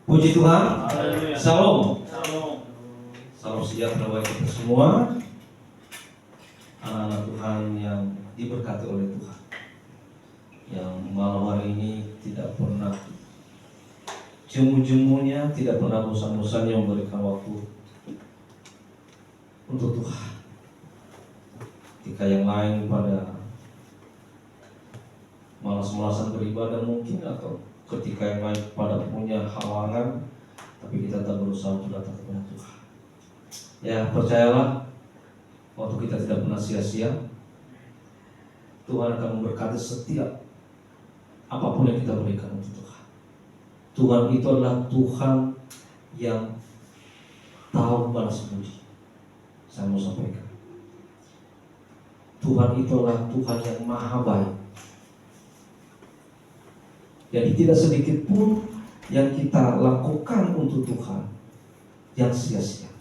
Puji Tuhan. Haleluya. Salam. Shalom. Salam sejahtera bagi kita semua, anak-anak Tuhan yang diberkati oleh Tuhan, yang malam hari ini tidak pernah jemu-jemunya, tidak pernah bosan-bosannya memberikan waktu untuk Tuhan. Ketika yang lain pada malas-malasan beribadah mungkin, atau ketika yang lain pada punya halangan, tapi kita tetap berusaha untuk datang kepada Tuhan. Ya, percayalah, waktu kita tidak pernah sia-sia. Tuhan akan memberkati setiap apapun yang kita berikan untuk Tuhan. Tuhan itu adalah Tuhan yang tahu balas budi. Saya mau sampaikan, Tuhan itu adalah Tuhan yang maha baik. Jadi tidak sedikit pun yang kita lakukan untuk Tuhan yang sia-sia.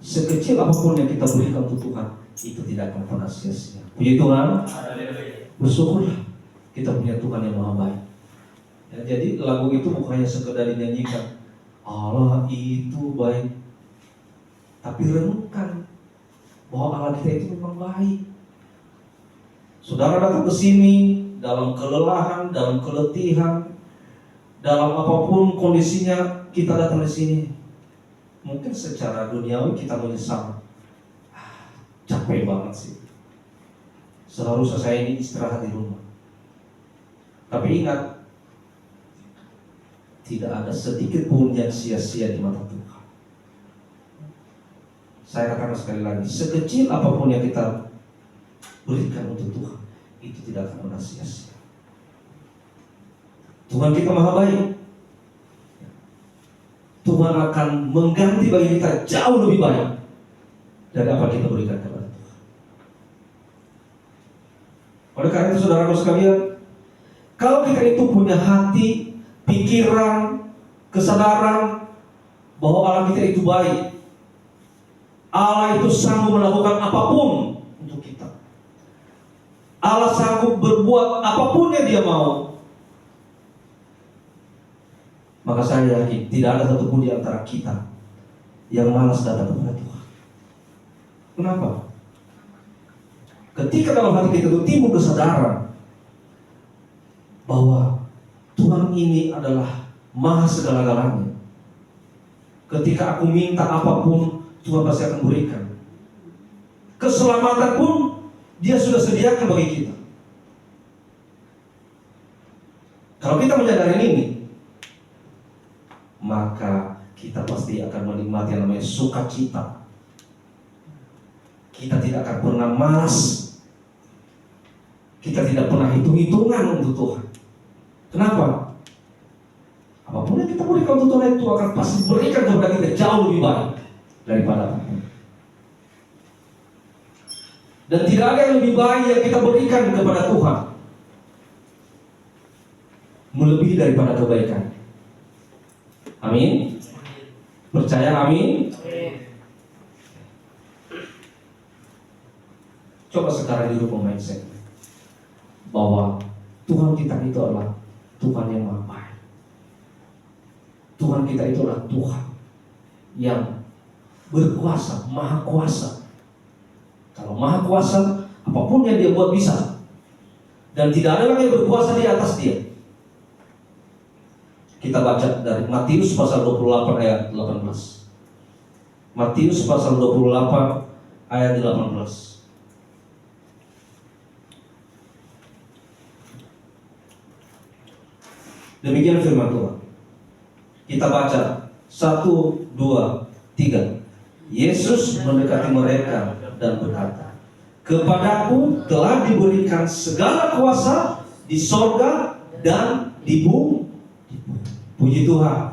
Sekecil apapun yang kita berikan untuk Tuhan, itu tidak akan pernah sia-sia. Puji Tuhan. Bersyukurlah kita punya Tuhan yang maha baik. Ya, jadi lagu itu bukan hanya sekedar dinyanyikan, Allah itu baik, tapi renungkan bahwa Allah kita itu memang baik. Saudara datang ke sini dalam kelelahan, dalam keletihan, dalam apapun kondisinya, kita datang di sini. Mungkin secara duniawi kita menyesal, capek banget sih, seharusnya saya ini istirahat di rumah. Tapi ingat, tidak ada sedikit pun yang sia-sia di mata Tuhan. Saya katakan sekali lagi, sekecil apapun yang kita berikan untuk Tuhan, itu tidak akan pernah sia-sia. Tuhan kita maha baik. Tuhan akan mengganti bagi kita jauh lebih baik dari apa kita berikan kepada Tuhan. Oleh karena itu, saudaraku sekalian, kalau kita itu punya hati, pikiran, kesadaran bahwa Allah kita itu baik, Allah itu sanggup melakukan apapun untuk kita, Allah sanggup berbuat apapun yang Dia mau, maka saya yakin tidak ada satupun di antara kita yang malas datang kepada Tuhan. Kenapa? Ketika dalam hati kita itu timbul kesadaran bahwa Tuhan ini adalah maha segala-galanya. Ketika aku minta apapun, Tuhan pasti akan berikan. Keselamatan pun Dia sudah sediakan bagi kita. Kalau kita menyadari ini, maka kita pasti akan menikmati yang namanya sukacita. Kita tidak akan pernah malas. Kita tidak pernah hitung-hitungan untuk Tuhan. Kenapa? Apapun yang kita berikan untuk Tuhan, itu akan pasti berikan kepada kita jauh lebih baik daripada apapun. Dan tidak ada yang lebih baik yang kita berikan kepada Tuhan melebihi daripada kebaikan. Amin. Percaya amin? Coba sekarang dirubah mindset bahwa Tuhan kita itu adalah Tuhan yang maha baik. Tuhan kita itu adalah Tuhan yang berkuasa, maha kuasa. Kalau maha kuasa, apapun yang Dia buat bisa, dan tidak ada lagi yang berkuasa di atas Dia. Kita baca dari Matius pasal 28 ayat 18. Matius pasal 28 ayat 18. Demikian firman Tuhan. Kita baca 1, 2, 3. Yesus mendekati mereka dan berkata, "Kepadaku telah diberikan segala kuasa di sorga dan di bumi." Puji Tuhan.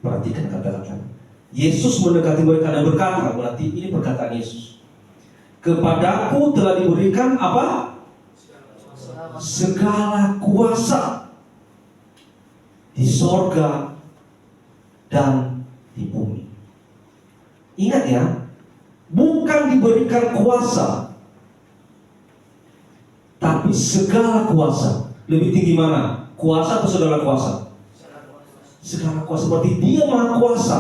Perhatikan kata-kata. Yesus mendekati mereka dan berkata, berarti ini perkataan Yesus. Kepadaku telah diberikan apa? Segala kuasa di sorga dan di bumi. Ingat ya, bukan diberikan kuasa, tapi segala kuasa. Lebih tinggi mana? Kuasa atau segala kuasa? segala kuasa. Berarti dia maha kuasa.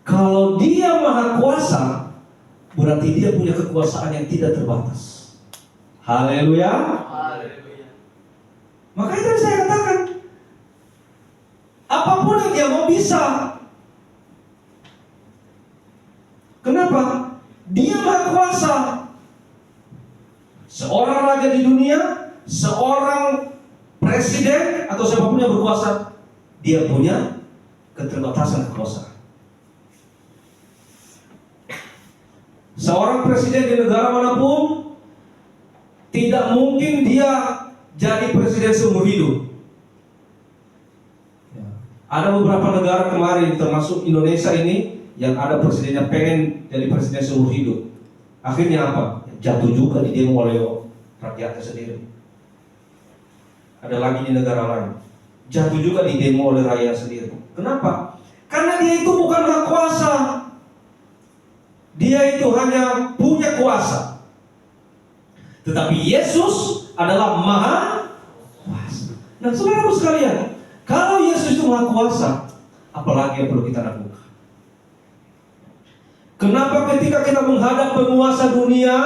Kalau dia maha kuasa, berarti dia punya kekuasaan yang tidak terbatas. Haleluya. Makanya tadi saya katakan, apapun yang dia mau bisa. Kenapa? Dia maha kuasa. Seorang raja di dunia, seorang presiden atau siapapun yang berkuasa, dia punya keterbatasan kekuasaan. Seorang presiden di negara manapun tidak mungkin dia jadi presiden seumur hidup. Ada beberapa negara kemarin, termasuk Indonesia ini, yang ada presidennya pengen jadi presiden seumur hidup. Akhirnya apa? Jatuh juga di demo oleh rakyatnya sendiri. Ada lagi di negara lain, jatuh juga di demo oleh rakyat sendiri. Kenapa? Karena dia itu bukan maha kuasa. Dia itu hanya punya kuasa. Tetapi Yesus adalah maha kuasa. Nah, saudara sekalian, kalau Yesus itu maha kuasa, apalagi yang perlu kita lakukan? Kenapa ketika kita menghadap penguasa dunia,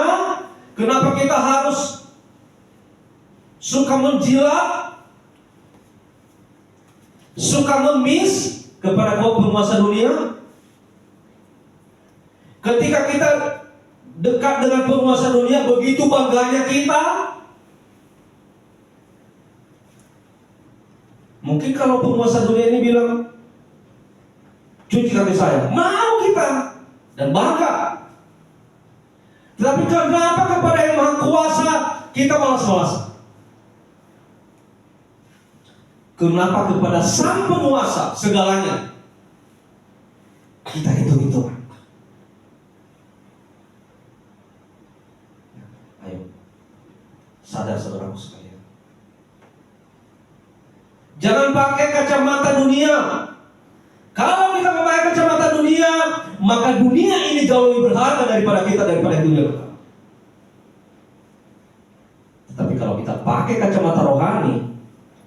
kenapa kita harus suka menjilat, suka ngemis kepada kaum penguasa dunia? Ketika kita dekat dengan penguasa dunia, begitu bangganya kita. Mungkin kalau penguasa dunia ini bilang, cuci kaki saya, mau kita dan bangga. Tetapi kenapa kepada yang maha kuasa kita malas-malasan? Kenapa kepada sang penguasa segalanya kita hitung-hitungan? Ayo, sadar saudaraku sekalian. Jangan pakai kacamata dunia. Kalau kita memakai kacamata dunia, maka dunia ini jauh lebih berharga daripada kita, daripada dunia. Tetapi kalau kita pakai kacamata rohani,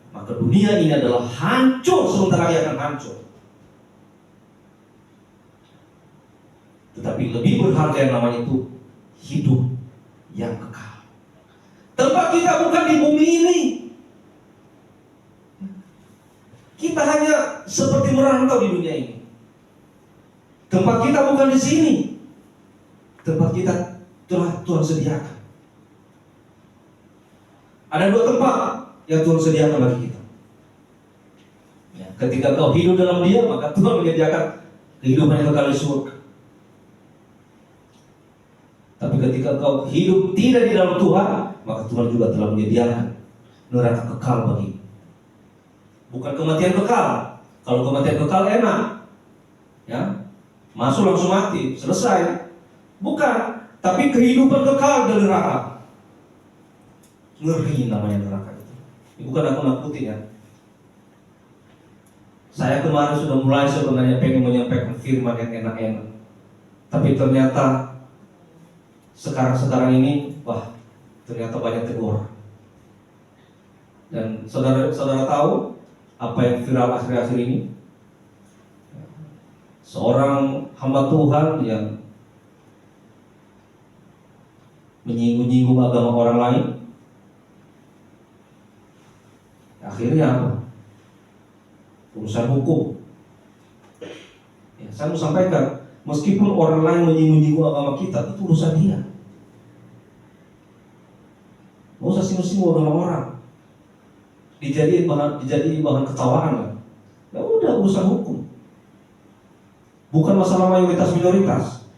maka dunia ini adalah hancur, sementara ia akan hancur. Tetapi lebih berharga yang namanya itu hidup yang kekal. Tempat kita bukan di bumi ini. Kita hanya seperti merantau di dunia ini. Tempat kita bukan di sini. Tempat kita telah Tuhan sediakan. Ada dua tempat yang Tuhan sediakan bagi kita. Ya, ketika kau hidup dalam Dia, maka Tuhan menyediakan kehidupan yang kekal di surga. Tapi ketika kau hidup tidak di dalam Tuhan, maka Tuhan juga telah menyediakan neraka kekal bagimu. Bukan kematian kekal. Kalau kematian kekal enak, ya, masuk langsung mati, selesai. Bukan, tapi kehidupan kekal dari neraka. Ngeri namanya neraka itu. Ini bukan aku nakutin ya. Saya kemarin sudah mulai sebenarnya pengen menyampaikan firman yang enak-enak, tapi ternyata sekarang ini, wah, ternyata banyak tegur. Dan saudara tahu apa yang viral akhir-akhir ini? Seorang hamba Tuhan yang menyinggung-nyinggung agama orang lain. Akhirnya apa? Urusan hukum. Ya, saya mau sampaikan, meskipun orang lain menyinggung-nyinggung agama kita, itu urusan dia. Nggak usah singgung-singgung agama orang. Dijadiin bahan ketawaan lah. Ya udah, urusan hukum. Bukan masalah mayoritas minoritas,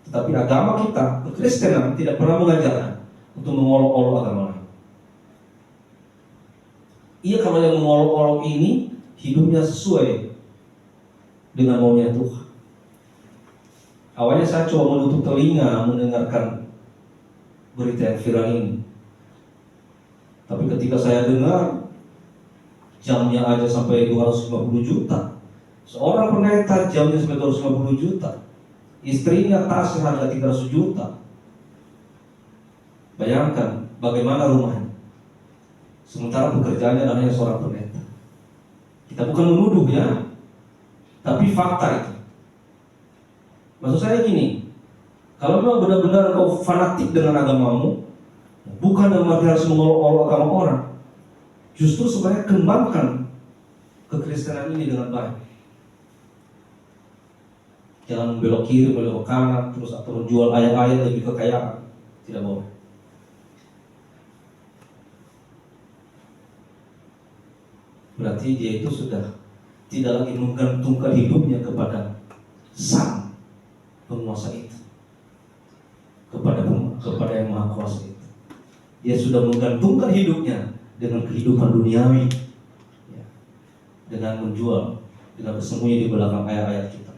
tetapi agama kita, kekristenan, tidak pernah mengajarkan untuk mengolok-olok agama lain. Iya, kalau yang mengolok-olok ini hidupnya sesuai dengan maunya Tuhan. Awalnya saya coba menutup telinga mendengarkan berita yang viral ini, tapi ketika saya dengar jamnya aja sampai 250 juta. Seorang pendeta jamnya sampai 250 juta. Istrinya tasnya harga 300 juta. Bayangkan bagaimana rumahnya. Sementara pekerjaannya hanya seorang pendeta. Kita bukan menuduh ya, tapi fakta itu. Maksud saya gini, kalau memang benar-benar kau fanatik dengan agamamu, bukan dalam arti harus mengolok-olok agama orang, justru sebenarnya kembangkan kekristenan ini dengan baik. Jangan belok kiri, belok kanan, terus atau jual ayat-ayat demi kekayaan. Tidak boleh. Berarti dia itu sudah tidak lagi menggantungkan hidupnya kepada sang penguasa itu, kepada yang maha kuasa itu. Dia sudah menggantungkan hidupnya dengan kehidupan duniawi, ya, dengan menjual, dengan bersembunyi di belakang ayat-ayat kita.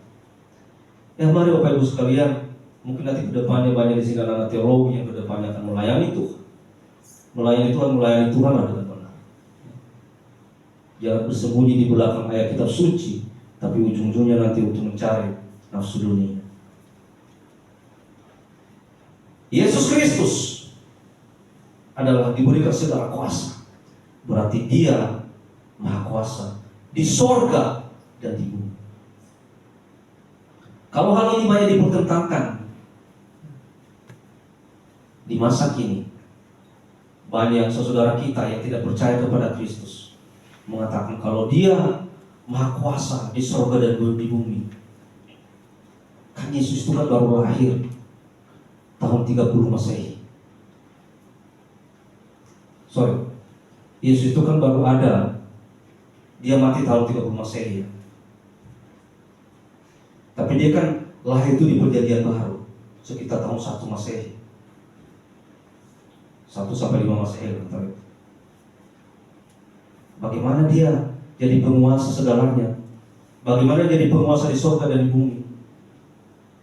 Ya mari Bapak Ibu sekalian, mungkin nanti kedepannya banyak di sini anak teologi yang kedepannya akan melayani Tuhan. Melayani Tuhan lah dengan benar. Jangan bersembunyi di belakang ayat kitab suci, tapi ujung-ujungnya nanti untuk mencari nafsu dunia. Yesus Kristus adalah diberikan segala kuasa. Berarti dia maha kuasa di sorga dan di bumi. Kalau hal ini banyak dipertentangkan di masa kini, banyak saudara kita yang tidak percaya kepada Kristus mengatakan kalau dia maha kuasa di sorga dan di bumi. Kan Yesus itu kan baru lahir tahun 30 Masehi. Yesus itu kan baru ada, dia mati tahun 30 Masehi. Tapi dia kan lahir itu di perjanjian baru sekitar tahun 1 Masehi, 1 sampai 5 Masehi. Bagaimana dia jadi penguasa segalanya? Bagaimana jadi penguasa di surga dan di bumi?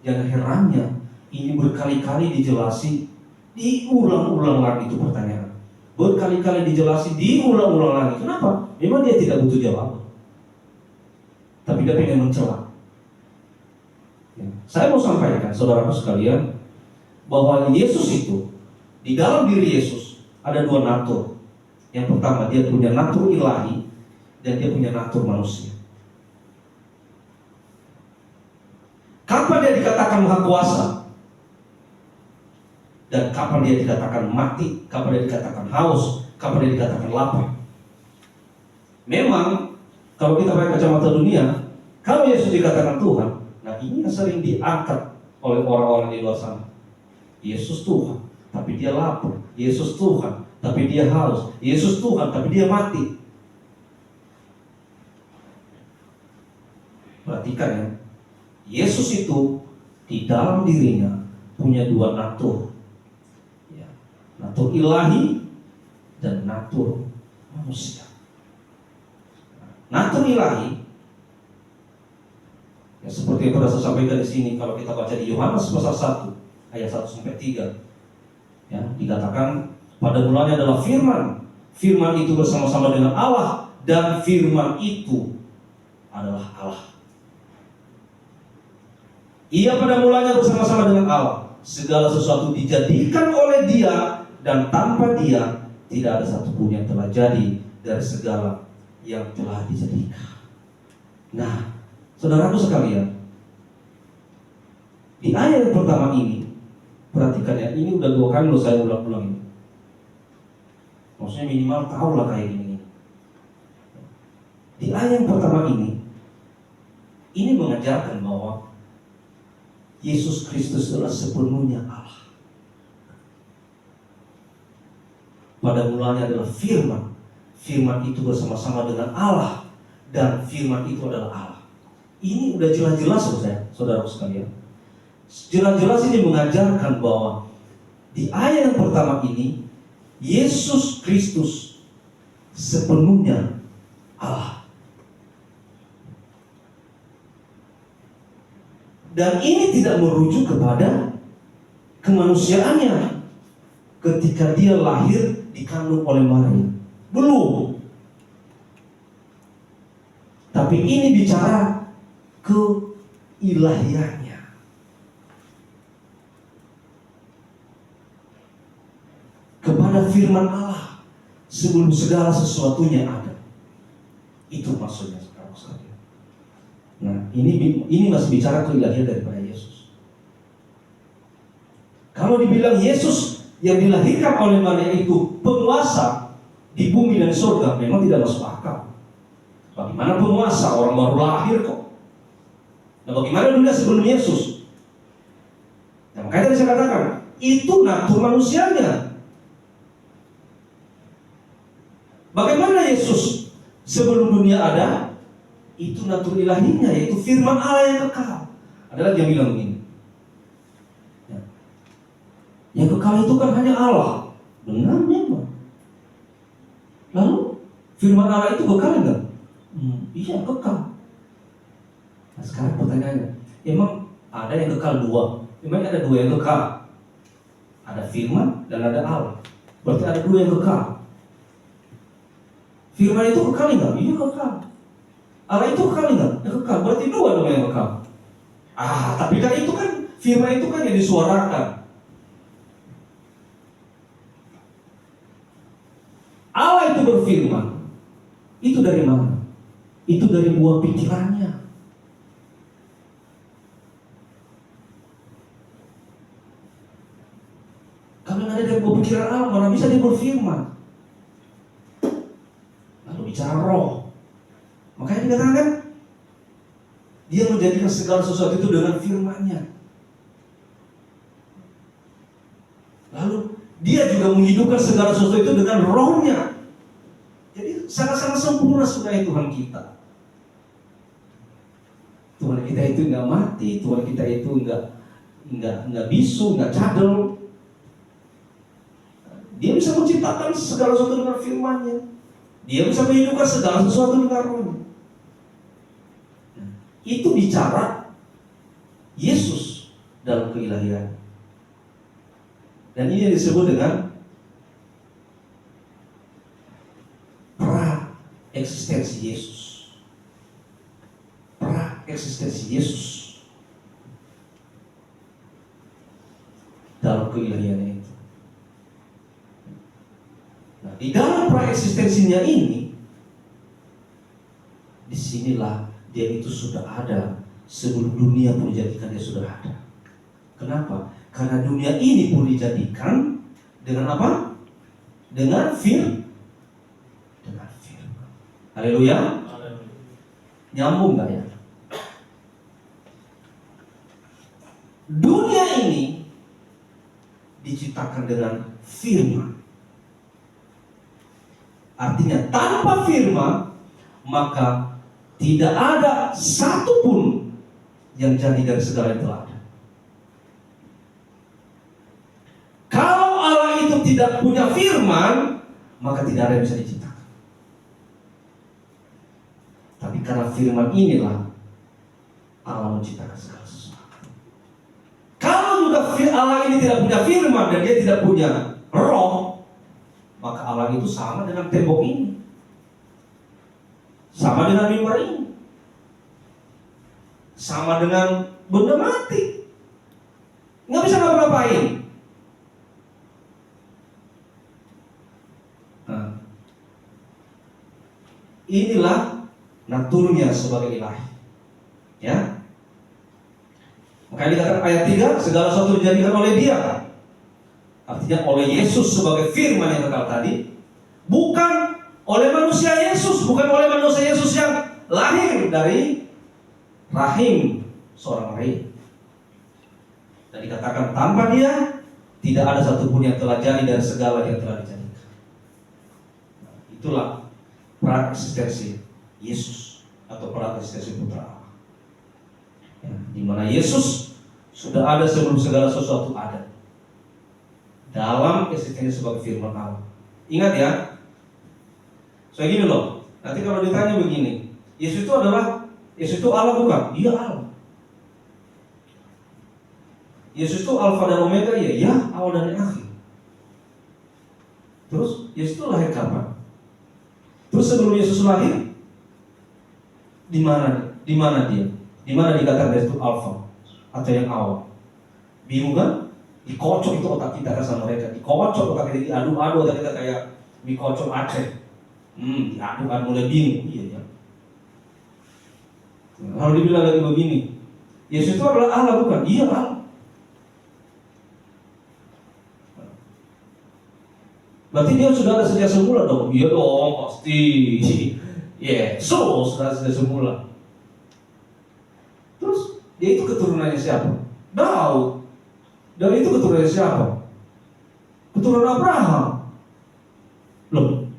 Yang herannya ini berkali-kali dijelasi, diulang-ulang lagi itu pertanyaan. Berkali-kali dijelasi, diulang-ulang lagi. Kenapa? Memang dia tidak butuh jawaban, tapi dia pengen mencela. Saya mau sampaikan saudaraku sekalian bahwa Yesus itu, di dalam diri Yesus ada dua natur. Yang pertama, dia punya natur ilahi dan dia punya natur manusia. Kapan dia dikatakan maha kuasa dan kapan dia dikatakan mati, kapan dia dikatakan haus, kapan dia dikatakan lapar. Memang kalau kita pakai kacamata dunia, kalau Yesus dikatakan Tuhan, nah ini yang sering diangkat oleh orang-orang di luar sana. Yesus Tuhan, tapi dia lapar. Yesus Tuhan, tapi dia haus. Yesus Tuhan, tapi dia mati. Perhatikan ya, Yesus itu di dalam dirinya punya dua natur, ya, natur ilahi dan natur manusia. Natur ilahi, ya, seperti yang pernah saya sampaikan di sini, kalau kita baca di Yohanes pasal 1 ayat 1 sampai 3, ya, dikatakan pada mulanya adalah firman. Firman itu bersama-sama dengan Allah dan firman itu adalah Allah. Ia pada mulanya bersama-sama dengan Allah. Segala sesuatu dijadikan oleh Dia dan tanpa Dia tidak ada satupun yang telah jadi dari segala yang telah dijadikan. Nah, saudaraku sekalian, di ayat yang pertama ini, perhatikan ya, ini udah 2 kali loh saya ulang-ulang ini. Maksudnya minimal tahu lah kayak gini. Di ayat yang pertama ini mengajarkan bahwa Yesus Kristus adalah sepenuhnya Allah. Pada mulanya adalah firman. Firman itu bersama-sama dengan Allah dan firman itu adalah Allah. Ini udah jelas-jelas saudara sekalian. Jelas-jelas ini mengajarkan bahwa di ayat yang pertama ini Yesus Kristus sepenuhnya Allah. Dan ini tidak merujuk kepada kemanusiaannya ketika dia lahir dikandung oleh Maria. Belum. Tapi ini bicara keilahiannya. Kepada firman Allah sebelum segala sesuatunya ada. Itu maksudnya sekarang sekalian. Nah, ini masih bicara keilahian daripada Yesus. Kalau dibilang Yesus yang dilahirkan oleh Maria itu penguasa di bumi dan surga, memang tidak masuk akal. Bagaimana penguasa? Orang baru lahir kok. Nah, bagaimana dunia sebelum Yesus? Nah, makanya tadi saya katakan, itu natur manusianya. Bagaimana Yesus sebelum dunia ada? Itu natur ilahinya, yaitu firman Allah yang kekal. Ada lagi yang bilang begini, ya, yang kekal itu kan hanya Allah. Benar memang. Lalu firman Allah itu kekal enggak? Iya, kekal. Nah, sekarang pertanyaannya, emang ada yang kekal dua? Emang ada dua yang kekal? Ada firman dan ada Allah. Berarti ada dua yang kekal. Firman itu kekal enggak? Iya, kekal. Allah itu kekal enggak? Ya, kekal. Berarti dua dong yang kekal. Tapi kan itu kan firman itu kan yang disuarakan. Allah itu berfirman. Itu dari mana? Itu dari buah pikirannya. Kalau ada dari buah pikiran Allah, mana bisa dia berfirman? Lalu bicara roh. Makanya dikatakan dia menjadikan segala sesuatu itu dengan firman-Nya. Lalu dia juga menghidupkan segala sesuatu itu dengan roh-Nya. Jadi sangat-sangat sempurna sudah Tuhan kita. Tuhan kita itu nggak mati, Tuhan kita itu nggak bisu, nggak cadel. Dia bisa menciptakan segala sesuatu dengan firman-Nya. Dia bisa menghidupkan segala sesuatu dengan roh-Nya. Itu bicara Yesus dalam keilahian. Dan ini yang disebut dengan pra-eksistensi Yesus. Pra-eksistensi Yesus dalam keilahiannya itu. Nah, di dalam pra-eksistensinya ini, disinilah dia itu sudah ada sebelum dunia pun dijadikan, dia sudah ada. Kenapa? Karena dunia ini pun dijadikan dengan apa? Dengan firman. Haleluya. Nyambung nggak ya? Dunia ini diciptakan dengan firman. Artinya tanpa firman maka tidak ada satupun yang jadi dari segala yang telah ada. Kalau Allah itu tidak punya firman, maka tidak ada yang bisa diciptakan. Tapi karena firman inilah Allah menciptakan segala sesuatu. Kalau juga Allah ini tidak punya firman dan dia tidak punya roh, maka Allah itu sama dengan tembok ini. Sama dengan mimbar ini. Sama dengan benda mati. Nggak bisa ngapa-ngapain. Nah, inilah naturnya sebagai ilahi. Ya. Makanya dikatakan ayat 3, segala sesuatu dijadikan oleh Dia. Artinya oleh Yesus sebagai firman yang kekal tadi. Bukan oleh manusia Yesus, bukan oleh manusia Yesus yang lahir dari rahim seorang Maria. Dan dikatakan tanpa Dia tidak ada satupun yang telah jadi dari segala yang telah dijadikan. Nah, itulah pra-eksistensi Yesus atau pra-eksistensi Putra Allah. Ya, di mana Yesus sudah ada sebelum segala sesuatu ada. Dalam eksistensi sebagai firman Allah. Ingat ya. Saya gini loh, nanti kalau ditanya begini, Yesus itu Allah bukan? Iya Allah. Yesus itu Alfa dan Omega, ya awal dan akhir. Terus Yesus itu lahir kapan? Terus sebelum Yesus lahir, di mana dia? Di mana dikatakan dia itu Alfa atau yang awal? Bingung kan? Dikocok itu otak kita kan sama mereka, dikocok otak kita, diadu-adu otak kita kayak mie kocok Aceh. Diadu-adu mulai bingung, iya ya. Kalau dibilang lagi begini, Yesus itu adalah Allah bukan? Iya Allah. Berarti dia sudah ada sejak semula dong? Iya dong, pasti. Yesus sudah sejak semula. Terus dia itu keturunannya siapa? Daud. Dan itu keturunannya siapa? Keturunan Abraham. Loh,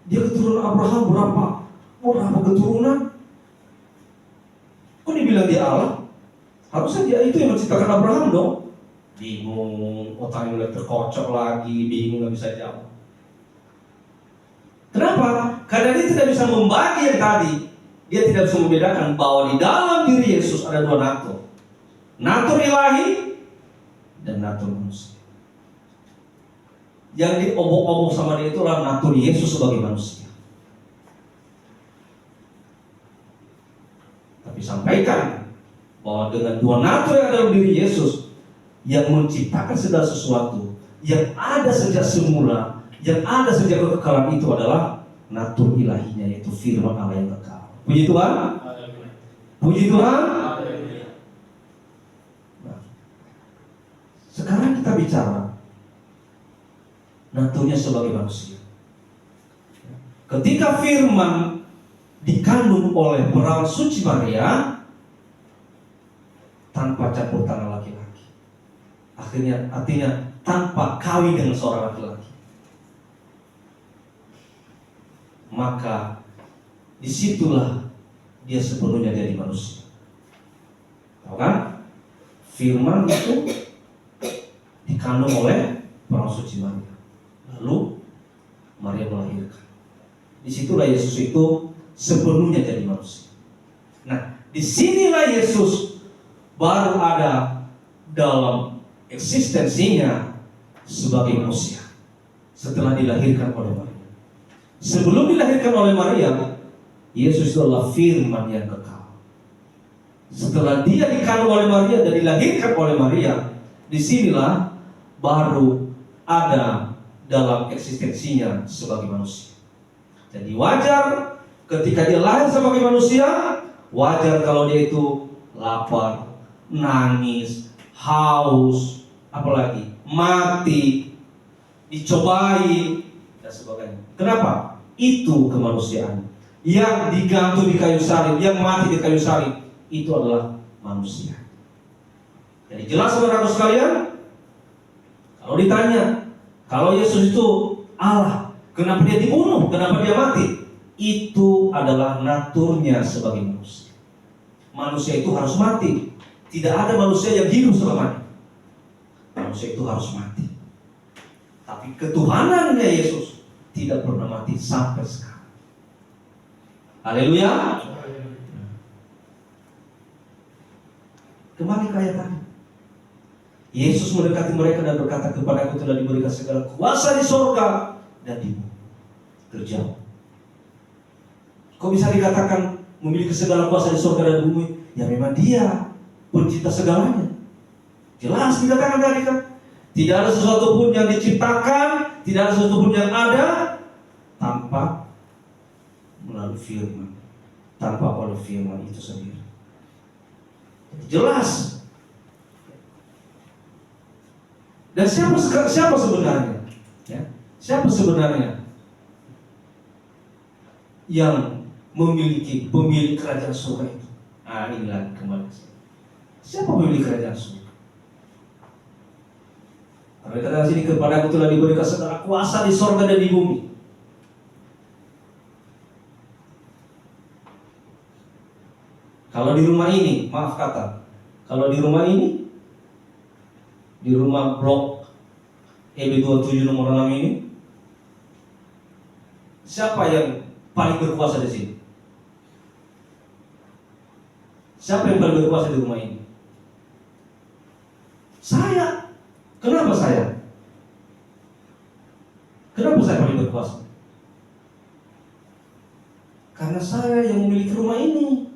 dia keturunan Abraham berapa keturunan? Kok dibilang dia Allah? Harusnya dia itu yang menciptakan Abraham dong. Bingung, otaknya udah terkocok lagi, bingung, gak bisa jawab. Kenapa? Karena dia tidak bisa membagi yang tadi. Dia tidak bisa membedakan bahwa di dalam diri Yesus ada dua natur. Natur ilahi dan natur manusia. Yang diobok-obok sama dia itulah natur Yesus sebagai manusia. Tapi sampaikan bahwa dengan dua natur yang ada dalam diri Yesus, yang menciptakan segala sesuatu, yang ada sejak semula, yang ada sejak kekekalan, itu adalah natur ilahinya, yaitu firman Allah yang kekal. Puji Tuhan. Puji Tuhan. Nah, sekarang kita bicara naturnya sebagai manusia. Ketika firman dikandung oleh perawan suci Maria tanpa campur tangan laki-laki, artinya tanpa kawin dengan seorang laki-laki, maka disitulah dia sepenuhnya jadi manusia. Tahu kan? Firman itu dikandung oleh perawan suci Maria, lalu Maria melahirkan. Disitulah Yesus itu sepenuhnya jadi manusia. Nah, disinilah Yesus baru ada dalam eksistensinya sebagai manusia setelah dilahirkan oleh Maria. Sebelum dilahirkan oleh Maria, Yesus itu adalah firman yang kekal. Setelah dia dikandung oleh Maria dan dilahirkan oleh Maria, disinilah baru ada dalam eksistensinya sebagai manusia. Jadi wajar ketika dia lahir sebagai manusia, wajar kalau dia itu lapar, nangis, haus, apalagi mati, dicobai dan sebagainya. Kenapa? Itu kemanusiaan. Yang digantung di kayu salib, yang mati di kayu salib, itu adalah manusia. Jadi jelas saudara sekalian, kalau ditanya, kalau Yesus itu Allah, kenapa dia dibunuh? Kenapa dia mati? Itu adalah naturnya sebagai manusia. Manusia itu harus mati. Tidak ada manusia yang hidup selamanya. Manusia itu harus mati. Tapi ketuhanannya Yesus tidak pernah mati sampai sekarang. Haleluya. Kembali ke ayat tadi. Yesus mendekati mereka dan berkata, kepadaku telah diberikan segala kuasa di sorga dan di bumi. Terjawab. Kok bisa dikatakan memiliki segala kuasa di sorga dan di bumi? Ya memang dia pencipta segalanya. Jelas dikatakan tadi kan. Tidak ada sesuatu pun yang diciptakan, tidak ada sesuatu pun yang ada tanpa melalui firman, tanpa oleh firman itu sendiri. Jelas. Dan siapa sebenarnya? Ya, siapa sebenarnya yang memiliki pemilik kerajaan surga itu? Ah, inilah kembali. Siapa pemilik kerajaan surga? Karena kata sini, kepadaku telah diberikan segala kuasa di sorga dan di bumi. Kalau di rumah ini, maaf kata, kalau di rumah ini, di rumah blok EB27 nomor 6 ini, siapa yang paling berkuasa di sini? Siapa yang paling berkuasa di rumah ini? Saya. Kenapa saya? Kenapa saya paling berkuasa? Karena saya yang memiliki rumah ini.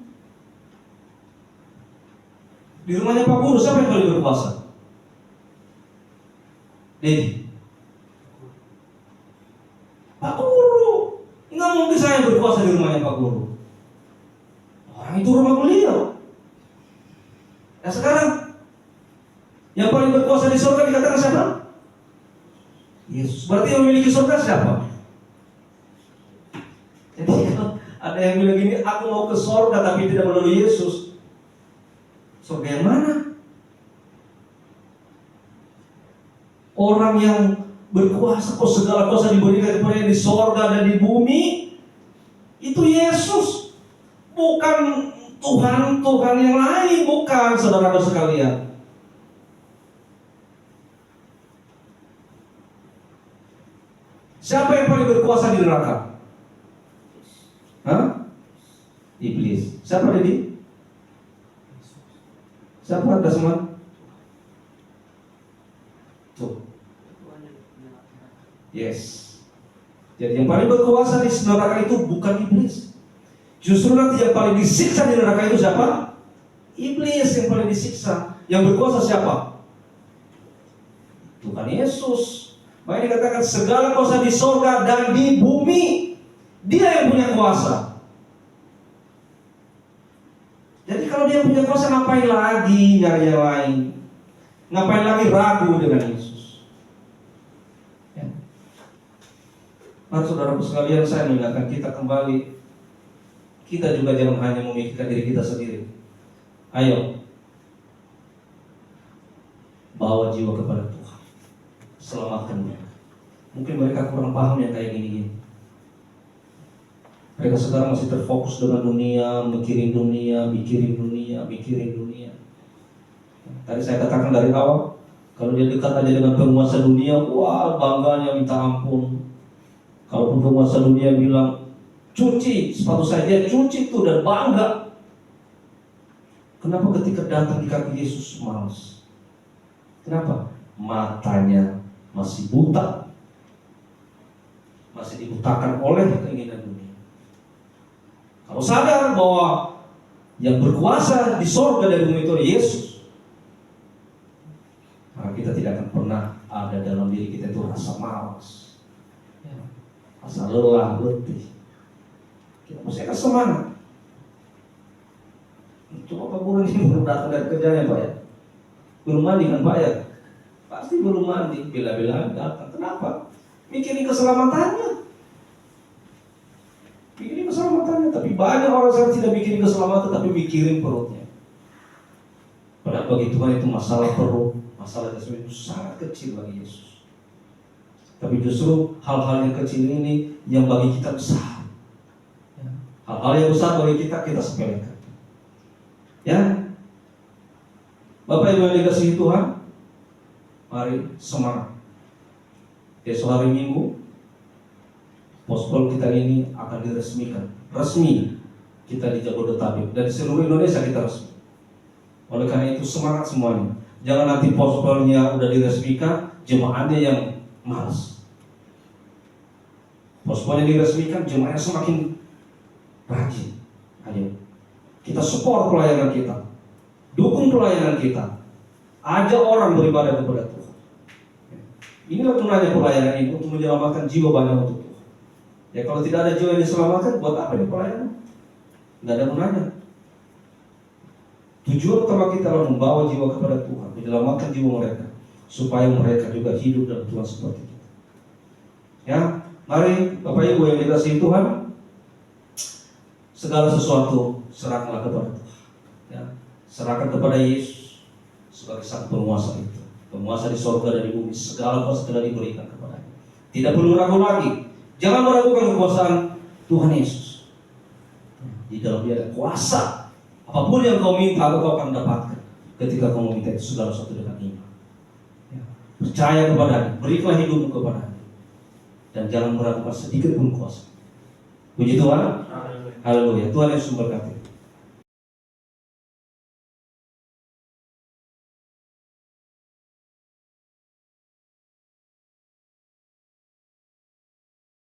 Di rumahnya Pak Guru, siapa yang paling berkuasa? Dedi. Pak Guru. Nggak mungkin saya yang berkuasa di rumahnya Pak Guru. Orang surga dikatakan siapa? Yesus. Berarti yang memiliki surga siapa? Jadi kalau ada yang bilang gini, aku mau ke surga tapi tidak melalui Yesus, surga yang mana? Orang yang berkuasa, kok segala kuasa diberikan kepada di surga dan di bumi, itu Yesus, bukan Tuhan yang lain, bukan, saudara sekalian. Siapa yang paling berkuasa di neraka? Hah? Iblis. Siapa tadi? Siapa ada semua? Tuh. Yes. Jadi yang paling berkuasa di neraka itu bukan iblis. Justru nanti yang paling disiksa di neraka itu siapa? Iblis yang paling disiksa. Yang berkuasa siapa? Tuhan Yesus. Makanya dikatakan segala kuasa di surga dan di bumi, Dia yang punya kuasa. Jadi kalau Dia punya kuasa, ngapain lagi nyari yang lain? Ngapain lagi ragu dengan Yesus? Ya. Mari saudara sekalian, saya mengingatkan kita kembali, kita juga jangan hanya memikirkan diri kita sendiri. Ayo, bawa jiwa kepada Tuhan, selamatkan mereka. Mungkin mereka kurang paham yang kayak gini-gini. Mereka sekarang masih terfokus dengan dunia, mikirin dunia. Tadi saya katakan dari awal, kalau dia dekat aja dengan penguasa dunia, wah bangganya minta ampun. Kalau penguasa dunia bilang, cuci sepatu saya, dia cuci itu dan bangga. Kenapa ketika datang di kaki Yesus malas? Kenapa? Matanya masih buta, masih dibutakan oleh keinginan dunia. Kalau sadar bahwa yang berkuasa di surga dan bumi itu Yesus, maka kita tidak akan pernah ada dalam diri kita itu rasa malas, rasa lelah, letih. Kita mesti akan semangat. Coba Pak Guru ini baru datang dari kerjanya Pak ya, belum mandi kan Pak ya? Pasti belum mandi, bila-bila datang. Kenapa? Mikirin keselamatannya. Mikirin keselamatannya. Tapi banyak orang sekarang tidak mikirin keselamatan, tapi mikirin perutnya. Padahal bagi Tuhan itu masalah perut, masalah jasmani itu sangat kecil bagi Yesus. Tapi justru hal-hal yang kecil ini yang bagi kita besar. Hal-hal yang besar bagi kita sepelekan. Ya, Bapak Ibu yang dikasihi Tuhan, mari semangat. Besok hari Minggu, pospol kita ini akan diresmikan. Resmi kita di Jabodetabek dan di seluruh Indonesia kita resmi. Oleh karena itu semangat semuanya. Jangan nanti pospolnya udah diresmikan, jemaahnya yang malas. Pospolnya diresmikan, jemaahnya semakin rajin. Ayo, kita support pelayanan kita, dukung pelayanan kita, ajak orang beribadah kepada Tuhan. Inilah gunanya pelayanan ini, untuk menyelamatkan jiwa banyak untuk Tuhan. Ya kalau tidak ada jiwa yang diselamatkan, buat apa ini pelayanan? Tidak ada gunanya. Tujuan utama kita adalah membawa jiwa kepada Tuhan, menyelamatkan jiwa mereka, supaya mereka juga hidup dalam Tuhan seperti kita. Ya, mari Bapak Ibu yang dikasihi Tuhan, segala sesuatu serahkanlah kepada Tuhan. Ya, serahkan kepada Yesus sebagai sang penguasa itu. Penguasa di surga dan di bumi, segala kuasa telah diberikan kepadanya. Tidak perlu ragu lagi. Jangan meragukan kekuasaan Tuhan Yesus. Di dalam Dia ada kuasa. Apapun yang kau minta, kau akan dapatkan ketika kau meminta itu segala sesuatu dengan iman. Ya. Percaya kepadanya, berikanlah hidupmu kepadanya, dan jangan meragukan sedikit pun kuasa. Puji Tuhan. Haleluya. Tuhan Yesus memberkati.